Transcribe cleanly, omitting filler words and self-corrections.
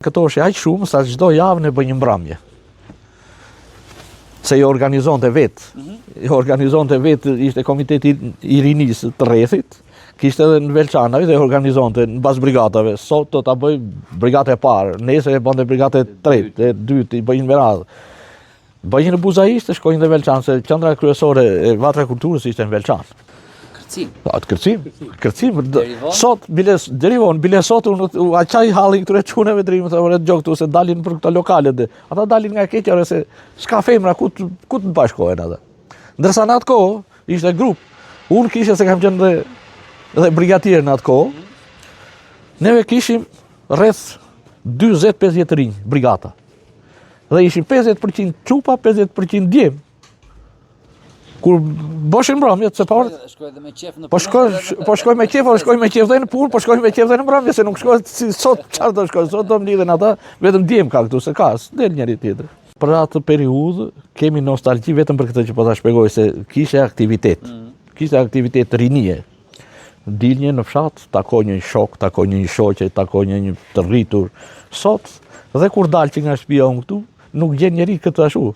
Këto është aq shumë sa çdo javë ne bëjmë një mbrëmje. Se i organizonte vetë. I organizonte vetë, ishte komiteti i rinisë të rrethit, kishte edhe në Velçanave dhe organizonte në bas brigatave. Sot do ta bëj brigate e parë, nesër e bënte brigate e tretë, e dytë, i bëjnë me radhë. Bëjnë në Buzajistë, shkojnë në Velçanë, se qendra kryesore e Vatra Kulturës ishte në Velçanë. Kërcim. Sot, derivon, bile sot, a qaj halli këture quneve të rimë, të gjokë tu, se dalin për këta lokalet, ata dalin nga keqare, se s'ka femra, ku të bashkohen ata. Ndërsa në atë kohë, ishte grup, unë kishe se kam qenë dhe brigatirë në atë kohë, neve kishim rreth 20-50 rinjë, brigata. Dhe ishim 50% qupa, 50% djemë. Kur bëshin mbrëmje, se pa po shkoj me qef dhe në punë, po shkoj me qef dhe në mbrëmje, se nuk shkoj si sot qarë do shkoj, sot do më lidhen ata, vetëm djem ka këtu, se ka, del njëri tjetër. Për atë periudhë, kemi nostalgji vetëm për këtë që po ta shpjegoj, se kishte aktivitet rinie. Dilnje në fshat, takoj një shok, takoj një shoqe, takoj një të rritur. Sot, dhe kur dalë që nga shtëpia unë këtu, nuk gjen njeri këtë ashtu.